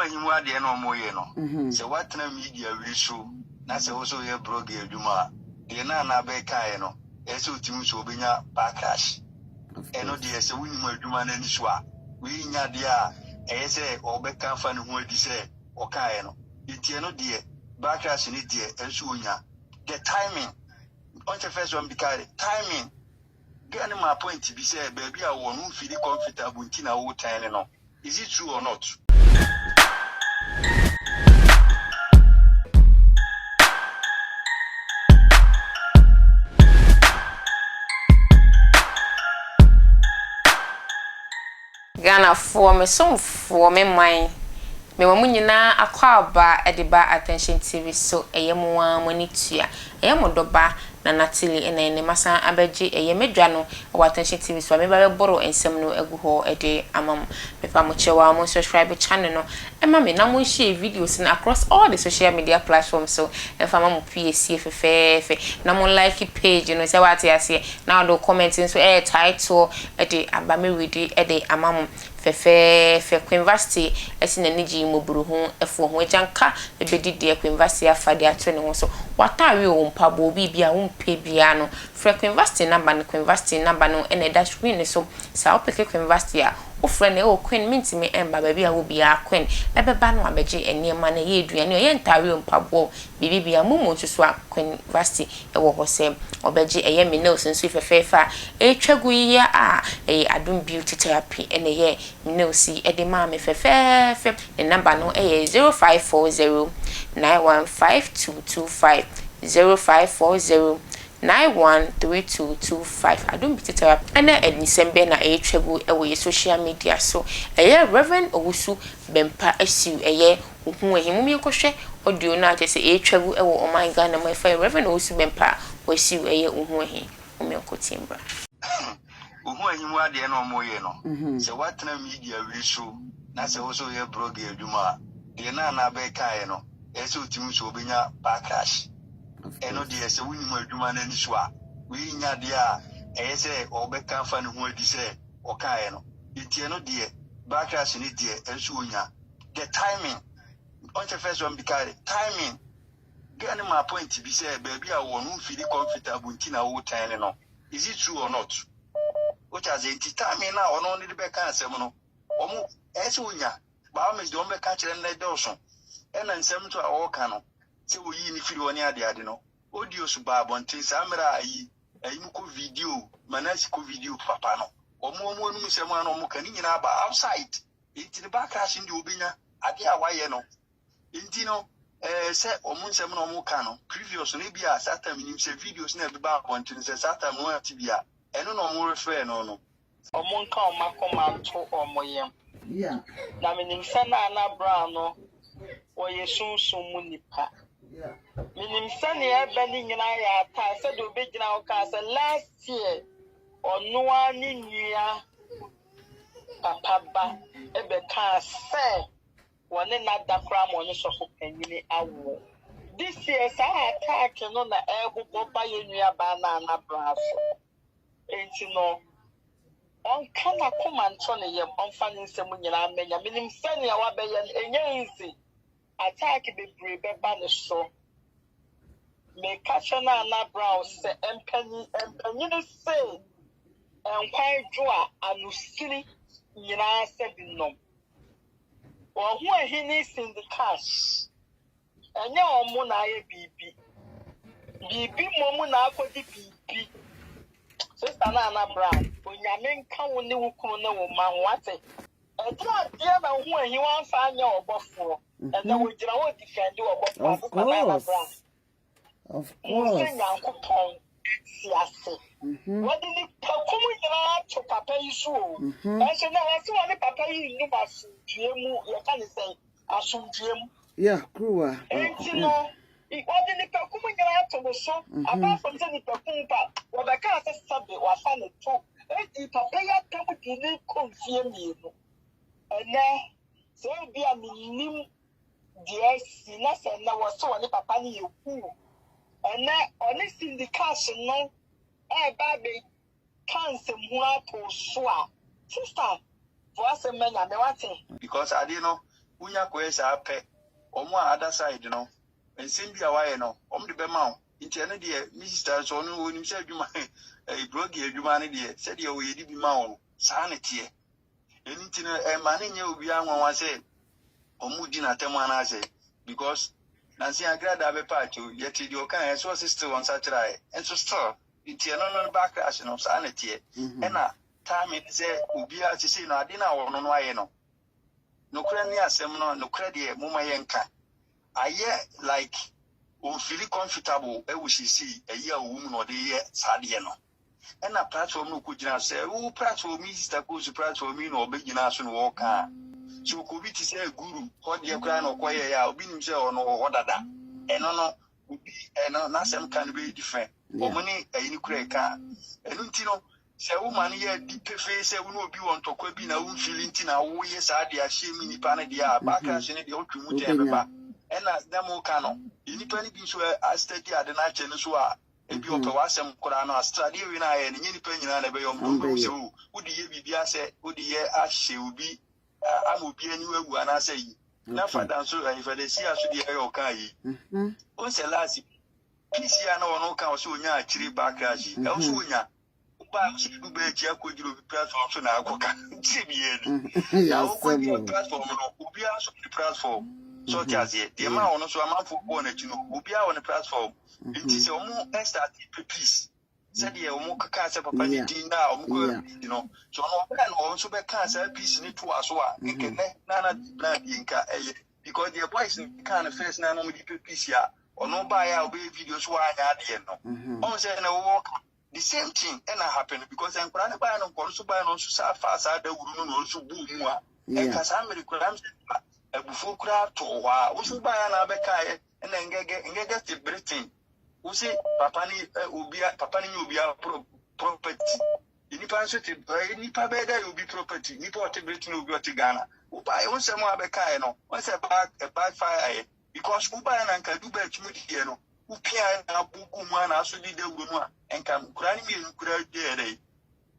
you are the no more, so what time media will show? That's also your blog, Duma. The Nana Becano, Esso Timus Obinia, Backlash. And no dear, so we will do man and Shwa. We nya dear, Ese or Becca fan who will say, or Kayano. It's no dear, Backlash in it, dear, and Shunya. The timing, on the first one, because timing. Getting my point to be said, baby, I won't feel comfortable in Tina old time. Is it true or not? Ghana for me, some for me, mine. Me wamunyina akwaba ediba attention TV so eyemwa monitua eyemodoba na natili ene masa abeji eyemedwa no wa attention TV so me ba boro ensem no egu ho ede amam me fa mo chewa mo subscribe channel no ema me na mo share videos na across all the social media platforms so e fa mo PAC fe na mo like page no say what ya say now do commenting so title ede aba me read ede amam fe University esina niji moburu ho efo ho agyanka ebedi de University afade ato ne ho so watawe o mpabo bibia wo mpe bia no University number no University number no ene da screen so sa opeke University a o friend o queen minti me emba bia wo bia queen ebeba no abeje eniema na ye eduane ye ntawe o mpabo bibia mumu nsusu a University ewo ho se obeje eye me no sensu fefefa etwagu yi a adum beauty therapy ene ye no see edema me fefe the number no 0540 915225 0540 913225 adum beauty therapy ene enisembe na etwagu ewo social media so Reverend Owusu Bempah asiu hu ehimumi enkohwe audio na ate se etwagu ewo oh my God na my fire Reverend Owusu Bempah wasiu hu ehi omenkotimba Hoahi mu ade no mo ye no se watena media will show na se also your blog aduma de na be kai no ese otimu so obenya backlash eno de se wuni mu aduma na ni so a we nya de a ese obeka fa ne ho adi se o kai no itie no de backlash ni de enso onya the timing on the first one because timing getting my point to be said baby I won't feel comfortable in Tina old time no is it true or not? Which has a timing now on only the back and seminal. Esunya, Bahamas don't be catching the Dawson. And then seven to our canoe. So we in if you want the adeno. Audio subab on Tisamra, a Muku video, Manasico video, Papano. Or more someone or Mukanina outside. It's the backlash in the Ubina, Adia Wayeno. Intino, set or Munseman or Mukano. Previous maybe a Saturn in videos never back on Saturn more tibia. And no more fair no. Omonka omakoma to omoyem. Yeah. Na minimsana na brano oye sunsun mu nipa. Yeah. Minimsana e bani nyina ya ta se do be gina o ka se last year onu ani nua papa ba e be ka se woni na dakra mo ni sofo panyini awo. This year sa attack no na e bo ba ye nua ba na brafo. Enti no on kana komanto ne yem on fa nsem nyina menya minim sane ya wabeye enye easy attack be brebe ba ne so me kacha na brown se empany no say enkwan dwo anusiri nyina se binom wo hu ahini syndicate enye omo na aye bibi momu na akodi bibi Sister Nana Brown, when you mean come when you come no man what it. And dear, when you want find your buffalo, and then we don't defend you about of course. Of course. What did it come to Papa issue? And so now I see only Papa you know about GM, you can't say, I should GM. Yeah, crew. And you know. It wasn't a coming out to the show. Apart from the Papa, what I can't say something was funny too. If Papa come to me, confirm me. And now, so be a minimum, dear, sinners, and now was so on the Papa you. And now, honest in the cash, no, baby, can't say more to swear. Sister, for us a man, I know what. Because I didn't know. unya kwesa pe omo other side no ensem bia waye no om de be ma wo nti ene de minister so no woni se adwuma blogi adwuma ne de se de wo yedi bi ma wo saa ne tie eni nti no ma ne nya obi anwa se omu di na temu ana se because nansi agrada be pacho yeti di okan so sister on satrai and so still nti no backlash no saa ne tie ena time se obi a ti se no ade na wo no aye no nokra ni asem no nokra de muma yenka aye like o feel comfortable e wo sisi aye a wo mu no de ye saade no ena platform no ko gina se wo platform mi sister ko su platform mi no obegina so no wo ka so ko bi ti se guru ho de kra no ko ye ya obi nim se ono ho dada eno no obi eno na sem kan be different omuni ayini kra ka enu ntino se wo man ye di pefe se wo no obi won tokwa bi na wo feeling ti na wo ye sa de ahye mi nipa ne de a baka se ne de otwu te beba ena demo ka no nipa ni bi so a study ade na che ne so a ebi o pe wasem kora no study wi na ye ne nipa nyina na be yo mbo se wo di ye bibia se wo di ye ahye obi amobi ani wagu ana say na fada so ifade si aso de ayo kan yi on se last pisia na wono kan so onya akiri backlash e so onya ba so du be ji akogiro bi platform so na akoka ti bi eni ya o ko di platform no obi a so di platform so ti azie de ma wono so amanfo ko na chi no obi a won platform nti se omo start peace said ye omo kaka se papa ni dinda omo ko you know so no be no omo so be kan se peace ni to aso a nkene na dinka because the boys kind of face na no di peace ya ono ba ya obe video so anya ade no on say na work the same thing and happen because en kura ne ba no ko so ba no so sa fa sa da wuru no so bu mu a e ka sa me kura am ebufu kura to wa wo so ba ya na be kai na ngege ti britain usi papa ni obia property ni panso ti ni pa be da obi property ni po te britain obi o ti Ghana uba e won se mo abeka no won se backfire because uba na nka du ba tumi die no upia na buku mu na so di da wuru no a enka kura ni mi kura die dai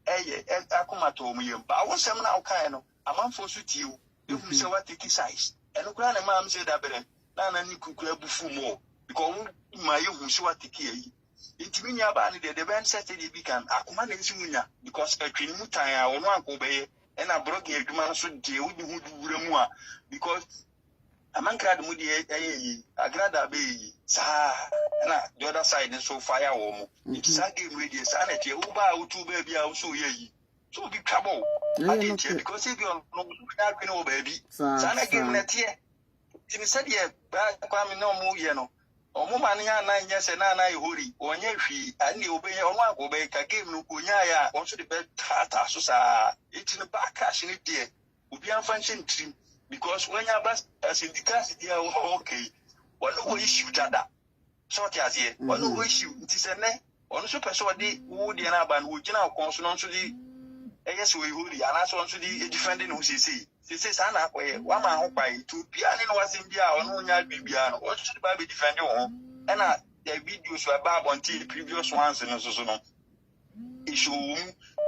eye akoma to mu yem ba won se mo na uka no amanfo so ti u ehu se what take size eno kura na ma am se da bere na ni kukura bufu mo because my you see what take yi intimi nya ba ni de ben set de bi kan akoma na nsi munya because atwini mutan a wono akobe e na blog adwuma so de wudi hu duwura mu a because amankra de mu de yi agrada be yi sa na the other side so fire wo mu it sa game radio sa na tie wo ba wo tu ba bia wo so ye yi so bi trouble ade tie because if you no na kwene wo ba bi sa na game na tie timi said ye ba kwa mi no mu ye no omo man ya na nya se na ihori onye hwi ani obenye ono agobe ka game no konya ya on so de be tata so sa it no backlash ni die obi an function trim because when ya bas syndicate dia okay one no issue dada so ti azie one no issue nti se ne ono so person de wo de na ba no gina akon so no so di yes we ihori ana so so di defending who say sana akoye wa ma ho kwai to bia ne no wasem bia ono nya bibia no what should be defend ho na the videos were about until previous ones no so no issue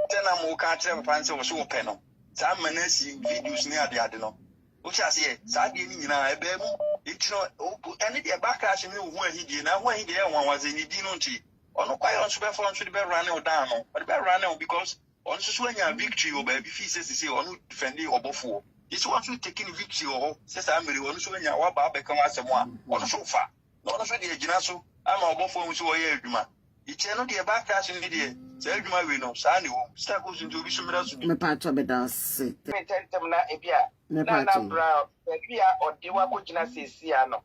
tena mo ka tell papa say so open no sa manasi videos ni ade no o cha say sa de ni nyina ebe mu it no any the backlash me hu ahidie na hu ahidie wan waze ni di no nti ono kwai on so be for on so be run it down no but be run it because on so anya victory o ba bi fi say on defend obofo it's one to taking victory o say sa mere on so anya wa ba kan asemo a on so fa no on so de agina so ama obofo mu so wo ye adwuma iche no de ba crash ni de say adwuma we no sa ni wo start go into obi so mera so me pa to be dance me tentem na ebia na bra ebia ode wa ko gina sesi ano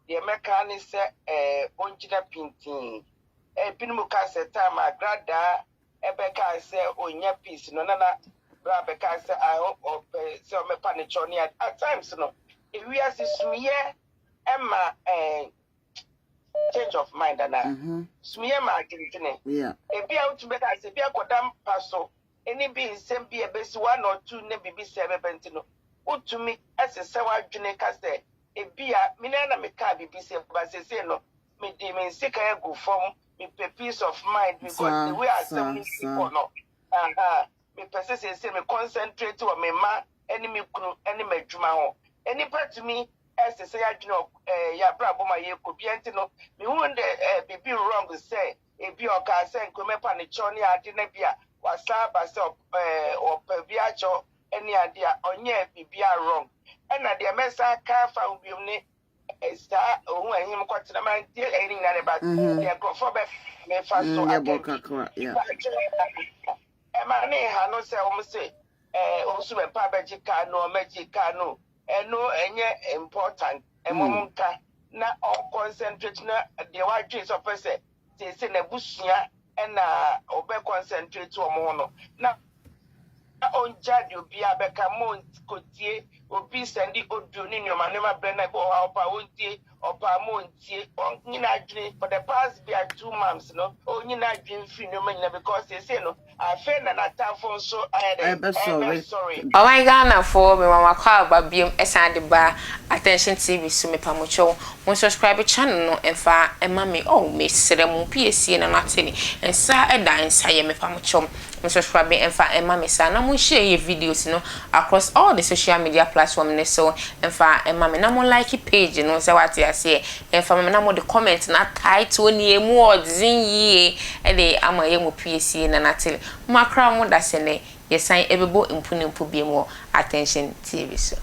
de meka ni se onjina pintin pinimu ka se time agrada ebeka se onya peace no na bra beka se I hope se o me panichoni at times no if we are suye emma change of mind and suye ma gintine ebia utubeka se bia kodam paso any be sem bia besi 1 or 2 ne bibi se bebenti no utumi asese wadwene ka se ebia mina na me ka bibi se ba se no me di me sika e go form me peace of mind because the way I say people no me persist say me concentrate on me ma any me kunu any me dwuma ho any part to me as to say I know ya brabo my ye could be antino me wonder be wrong to say if you can send come up on the choni I didn't be was up or perviacho any idea on ye be wrong and at the messa car found you Star, who and him quite the man, dear, any about their conformity, may fast so I can. Yeah. And my name, I know, say, almost say, also a Pabajika, no Magicano, and no any important, and Monka, not all concentrate, the white trees of person, they send a bushia and obey concentrate to a mono. Now, on Jadu be a becamont, cotier, or be sending Oduni, your manema Benabo, or Paunti, or Pamonti, or Ninadri, for the past be 2 months, no, only not dream phenomenon because they say no, I fell and I telephone so I'm sorry. Oh my Ghana for me, Mama Call, but be a bar, attention TV, so me pamucho, one subscribe channel, and far, and mammy, oh, Miss Seremu, PSC, and Natini, and Sir, and dance, I am a pamucho. Subscribe and fa and mammy son. I'm share your videos, across all the social media platforms. So and fa and mammy, no more like your page, so what I say. And fa no more the comments not tied to any more zing ye, and they am a young PSC and Natalie. Macron, that's a yes, I ever bought in Punim to be more attention TV. So.